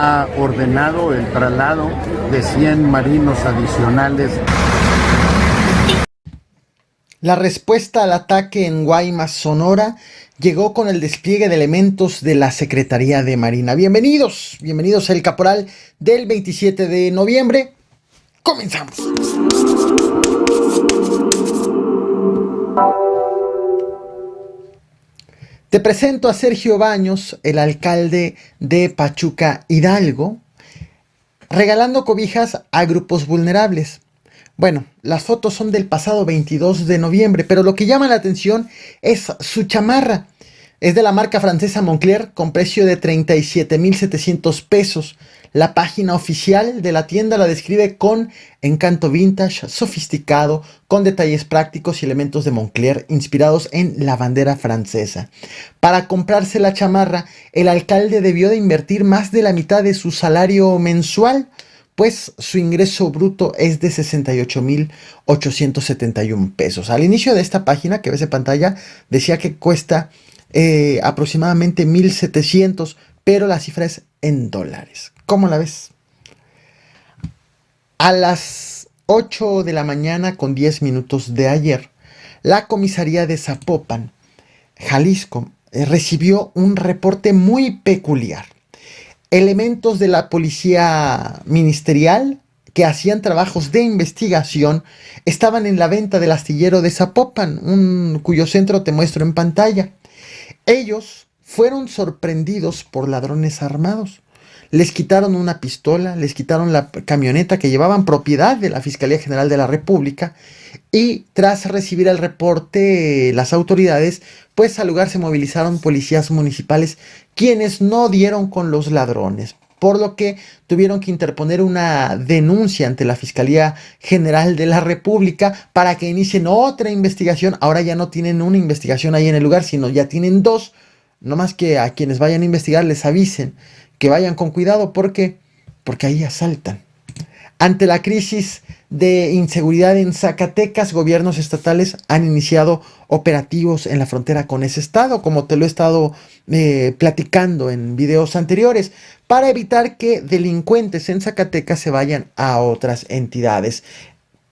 Ha ordenado el traslado de 100 marinos adicionales. La respuesta al ataque en Guaymas, Sonora, llegó con el despliegue de elementos de la Secretaría de Marina. Bienvenidos a El Caporal del 27 de noviembre. Comenzamos. Te presento a Sergio Baños, el alcalde de Pachuca, Hidalgo, regalando cobijas a grupos vulnerables. Bueno, las fotos son del pasado 22 de noviembre, pero lo que llama la atención es su chamarra. Es de la marca francesa Moncler con precio de 37,700 pesos. La página oficial de la tienda la describe con encanto vintage, sofisticado, con detalles prácticos y elementos de Moncler inspirados en la bandera francesa. Para comprarse la chamarra, el alcalde debió de invertir más de la mitad de su salario mensual, pues su ingreso bruto es de 68,871 pesos. Al inicio de esta página que ves en pantalla decía que cuesta aproximadamente 1,700, pero la cifra es en dólares. ¿Cómo la ves? A las 8 de la mañana con 10 minutos de ayer, la comisaría de Zapopan, Jalisco, recibió un reporte muy peculiar. Elementos de la policía ministerial que hacían trabajos de investigación estaban en la venta del astillero de Zapopan, cuyo centro te muestro en pantalla. Ellos fueron sorprendidos por ladrones armados. Les quitaron una pistola, les quitaron la camioneta que llevaban propiedad de la Fiscalía General de la República y tras recibir el reporte las autoridades, pues al lugar se movilizaron policías municipales quienes no dieron con los ladrones, por lo que tuvieron que interponer una denuncia ante la Fiscalía General de la República para que inicien otra investigación. Ahora ya no tienen una investigación ahí en el lugar, sino ya tienen dos. No más que a quienes vayan a investigar les avisen que vayan con cuidado porque ahí asaltan. Ante la crisis de inseguridad en Zacatecas, gobiernos estatales han iniciado operativos en la frontera con ese estado, como te lo he estado platicando en videos anteriores, para evitar que delincuentes en Zacatecas se vayan a otras entidades.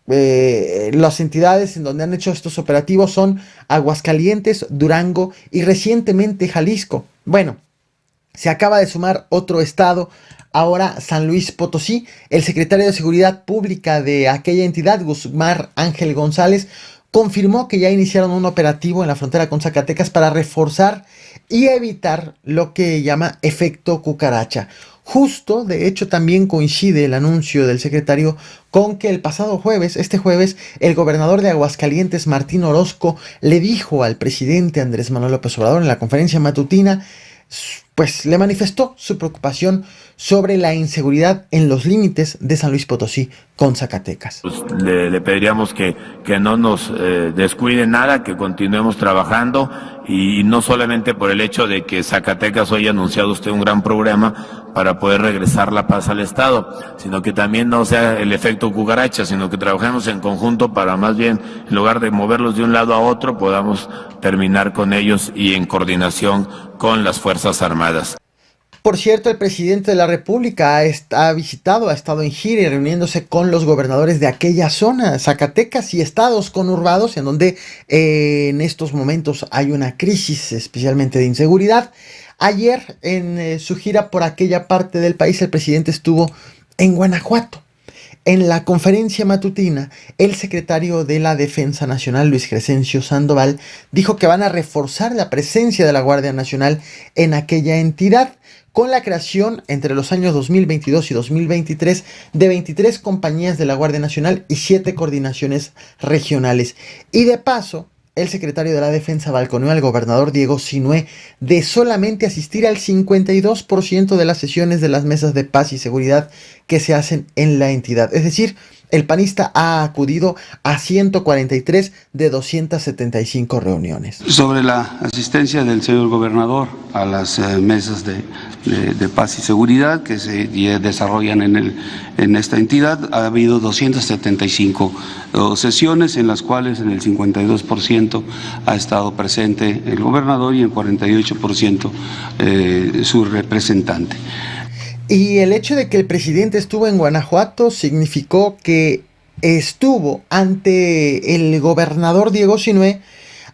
Las entidades en donde han hecho estos operativos son Aguascalientes, Durango y recientemente Jalisco. Bueno, se acaba de sumar otro estado, ahora San Luis Potosí. El secretario de Seguridad Pública de aquella entidad, Guzmán Ángel González, confirmó que ya iniciaron un operativo en la frontera con Zacatecas para reforzar y evitar lo que llama efecto cucaracha. Justo, de hecho, también coincide el anuncio del secretario con que el pasado jueves, el gobernador de Aguascalientes, Martín Orozco, le dijo al presidente Andrés Manuel López Obrador en la conferencia matutina, pues le manifestó su preocupación sobre la inseguridad en los límites de San Luis Potosí con Zacatecas. Pues le pediríamos que no nos descuide nada, que continuemos trabajando y no solamente por el hecho de que Zacatecas hoy ha anunciado usted un gran programa para poder regresar la paz al Estado, sino que también no sea el efecto cucaracha, sino que trabajemos en conjunto para más bien, en lugar de moverlos de un lado a otro, podamos terminar con ellos y en coordinación con las Fuerzas Armadas. Por cierto, el presidente de la República ha estado en gira y reuniéndose con los gobernadores de aquella zona, Zacatecas y estados conurbados, en donde en estos momentos hay una crisis especialmente de inseguridad. Ayer, en su gira por aquella parte del país, el presidente estuvo en Guanajuato. En la conferencia matutina, el secretario de la Defensa Nacional, Luis Crescencio Sandoval, dijo que van a reforzar la presencia de la Guardia Nacional en aquella entidad, con la creación entre los años 2022 y 2023 de 23 compañías de la Guardia Nacional y 7 coordinaciones regionales. Y de paso, el secretario de la Defensa balconeó al gobernador Diego Sinué de solamente asistir al 52% de las sesiones de las mesas de paz y seguridad que se hacen en la entidad. Es decir, el panista ha acudido a 143 de 275 reuniones. Sobre la asistencia del señor gobernador a las mesas de paz y seguridad que se desarrollan en esta entidad, ha habido 275 sesiones en las cuales en el 52% ha estado presente el gobernador y en 48% su representante. Y el hecho de que el presidente estuvo en Guanajuato significó que estuvo ante el gobernador Diego Sinue,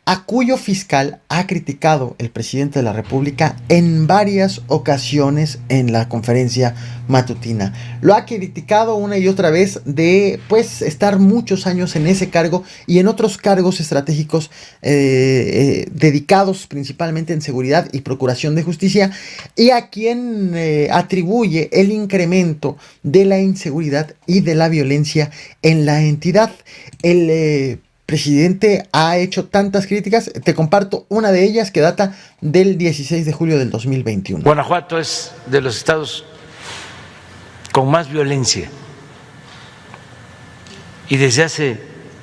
a cuyo fiscal ha criticado el presidente de la República en varias ocasiones en la conferencia matutina. Lo ha criticado una y otra vez de pues estar muchos años en ese cargo y en otros cargos estratégicos dedicados principalmente en seguridad y procuración de justicia, y a quien atribuye el incremento de la inseguridad y de la violencia en la entidad. El presidente ha hecho tantas críticas, te comparto una de ellas que data del 16 de julio del 2021. Guanajuato es de los estados con más violencia y desde hace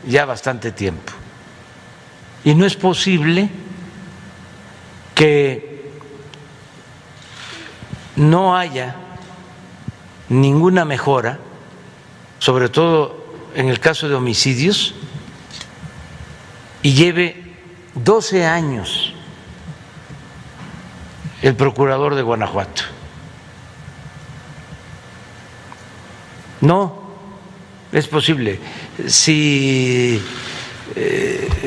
ya bastante tiempo. Y no es posible que no haya ninguna mejora, sobre todo en el caso de homicidios, y lleve 12 años el procurador de Guanajuato. No es posible. Si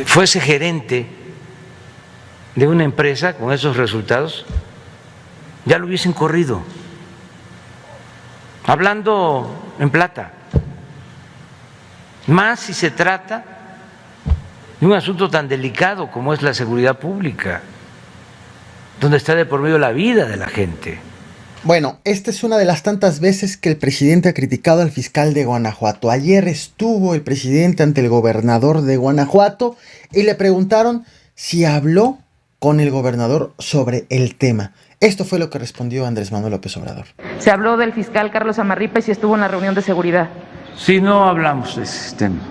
fuese gerente de una empresa con esos resultados, ya lo hubiesen corrido. Hablando en plata, más si se trata de un asunto tan delicado como es la seguridad pública, donde está de por medio la vida de la gente. Bueno, esta es una de las tantas veces que el presidente ha criticado al fiscal de Guanajuato. Ayer estuvo el presidente ante el gobernador de Guanajuato y le preguntaron si habló con el gobernador sobre el tema. Esto fue lo que respondió Andrés Manuel López Obrador. Se habló del fiscal Carlos Amarripa y si estuvo en la reunión de seguridad. Sí, no hablamos de ese tema.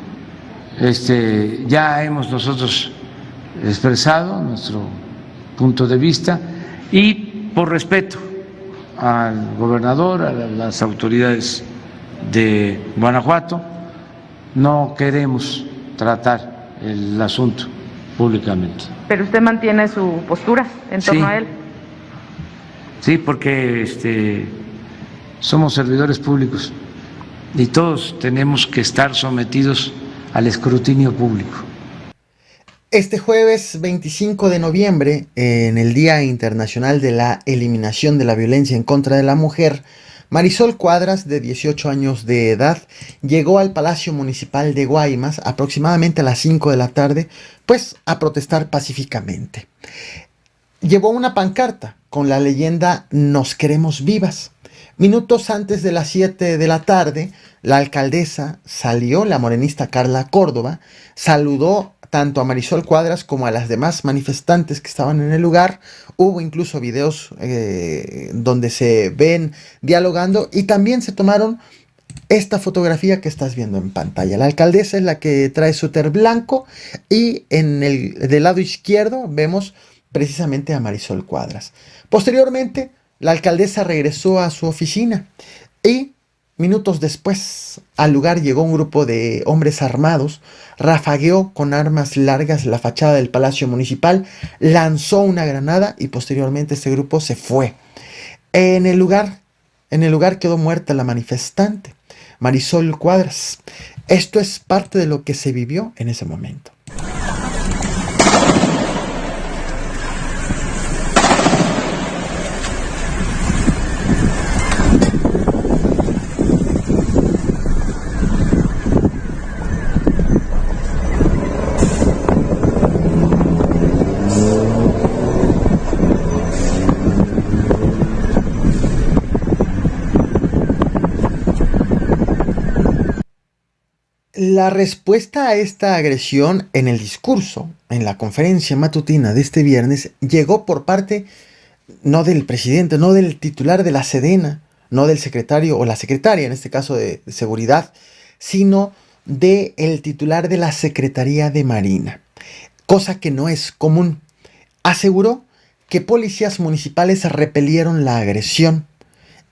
Ya hemos nosotros expresado nuestro punto de vista y por respeto al gobernador, a las autoridades de Guanajuato, no queremos tratar el asunto públicamente. ¿Pero usted mantiene su postura en torno a él? Sí, porque somos servidores públicos y todos tenemos que estar sometidos al escrutinio público. Este jueves 25 de noviembre, en el Día Internacional de la Eliminación de la Violencia en contra de la Mujer, Marisol Cuadras, de 18 años de edad, llegó al Palacio Municipal de Guaymas aproximadamente a las 5 de la tarde, pues a protestar pacíficamente. Llevó una pancarta con la leyenda "Nos queremos vivas". Minutos antes de las 7 de la tarde, la alcaldesa salió, la morenista Carla Córdoba, saludó tanto a Marisol Cuadras como a las demás manifestantes que estaban en el lugar. Hubo incluso videos donde se ven dialogando y también se tomaron esta fotografía que estás viendo en pantalla. La alcaldesa es la que trae suéter blanco y del lado izquierdo vemos precisamente a Marisol Cuadras. Posteriormente, la alcaldesa regresó a su oficina y minutos después al lugar llegó un grupo de hombres armados, rafagueó con armas largas la fachada del Palacio Municipal, lanzó una granada y posteriormente este grupo se fue. En el lugar quedó muerta la manifestante, Marisol Cuadras. Esto es parte de lo que se vivió en ese momento. La respuesta a esta agresión en el discurso, en la conferencia matutina de este viernes, llegó por parte no del presidente, no del titular de la Sedena, no del secretario o la secretaria, en este caso de Seguridad, sino del titular de la Secretaría de Marina, cosa que no es común. Aseguró que policías municipales repelieron la agresión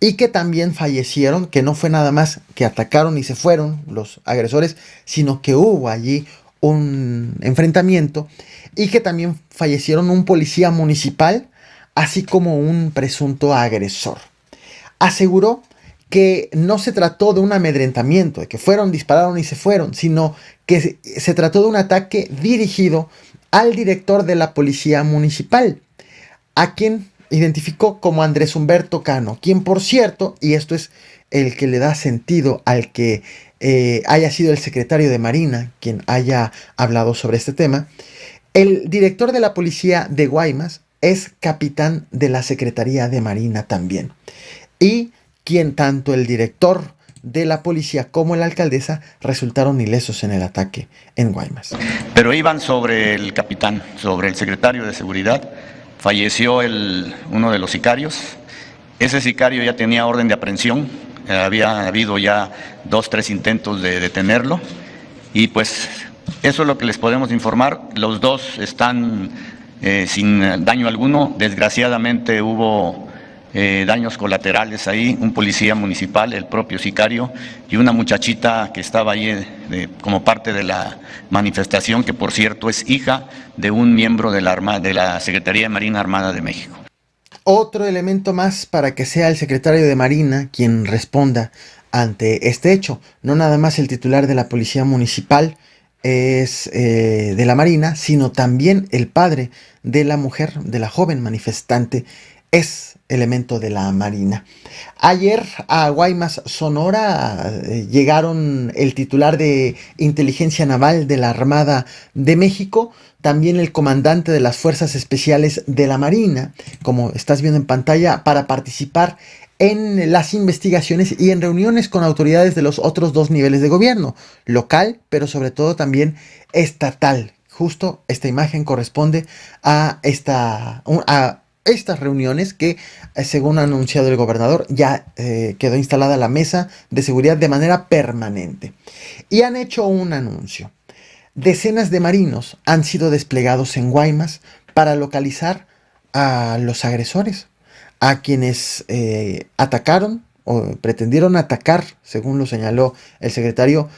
y que también fallecieron, que no fue nada más que atacaron y se fueron los agresores, sino que hubo allí un enfrentamiento y que también fallecieron un policía municipal, así como un presunto agresor. Aseguró que no se trató de un amedrentamiento, de que dispararon y se fueron, sino que se trató de un ataque dirigido al director de la policía municipal, a quien identificó como Andrés Humberto Cano, quien, por cierto, y esto es el que le da sentido al que haya sido el secretario de Marina quien haya hablado sobre este tema, el director de la policía de Guaymas es capitán de la Secretaría de Marina también, y quien tanto el director de la policía como la alcaldesa resultaron ilesos en el ataque en Guaymas. Pero iban sobre el capitán, sobre el secretario de Seguridad. Falleció uno de los sicarios. Ese sicario ya tenía orden de aprehensión. Había habido ya 2, 3 intentos de detenerlo. Y pues eso es lo que les podemos informar. Los dos están sin daño alguno. Desgraciadamente hubo daños colaterales ahí, un policía municipal, el propio sicario, y una muchachita que estaba ahí como parte de la manifestación, que por cierto es hija de un miembro de la Secretaría de Marina Armada de México. Otro elemento más para que sea el secretario de Marina quien responda ante este hecho. No nada más el titular de la policía municipal es de la Marina, sino también el padre de la mujer, de la joven manifestante, es elemento de la Marina. Ayer a Guaymas, Sonora, llegaron el titular de Inteligencia Naval de la Armada de México, también el comandante de las Fuerzas Especiales de la Marina, como estás viendo en pantalla, para participar en las investigaciones y en reuniones con autoridades de los otros 2 niveles de gobierno, local, pero sobre todo también estatal. Justo esta imagen corresponde a estas reuniones que, según ha anunciado el gobernador, ya quedó instalada la mesa de seguridad de manera permanente. Y han hecho un anuncio. Decenas de marinos han sido desplegados en Guaymas para localizar a los agresores, a quienes atacaron o pretendieron atacar, según lo señaló el secretario,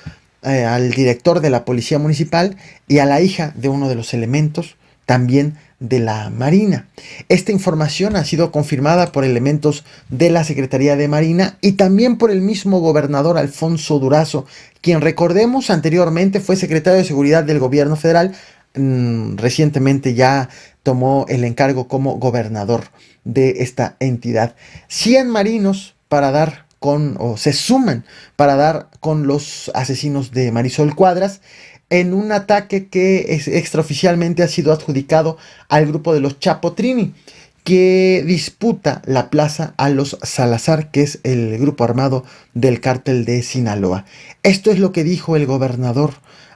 al director de la policía municipal y a la hija de uno de los elementos también de la Marina. Esta información ha sido confirmada por elementos de la Secretaría de Marina y también por el mismo gobernador Alfonso Durazo, quien, recordemos, anteriormente fue secretario de Seguridad del gobierno federal. Recientemente ya tomó el encargo como gobernador de esta entidad. 100 marinos se suman para dar con los asesinos de Marisol Cuadras, en un ataque que extraoficialmente ha sido adjudicado al grupo de los Chapotrini, que disputa la plaza a los Salazar, que es el grupo armado del cártel de Sinaloa. Esto es lo que dijo el gobernador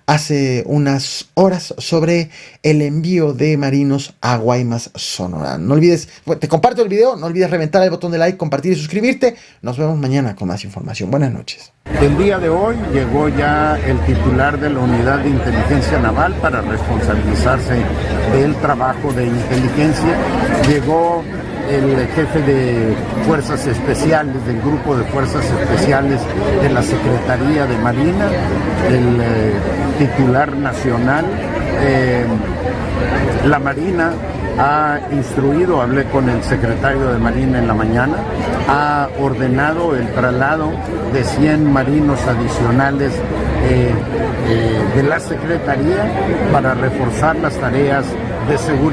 hace unas horas sobre el envío de marinos a Guaymas, Sonora. No olvides, te comparto el video, no olvides reventar el botón de like, compartir y suscribirte. Nos vemos mañana con más información. Buenas noches. El día de hoy llegó ya el titular de la Unidad de Inteligencia Naval para responsabilizarse del trabajo de inteligencia. Llegó el jefe de Fuerzas Especiales, del Grupo de Fuerzas Especiales de la Secretaría de Marina, el titular nacional. La Marina ha instruido, hablé con el secretario de Marina en la mañana, ha ordenado el traslado de 100 marinos adicionales de la Secretaría para reforzar las tareas de seguridad.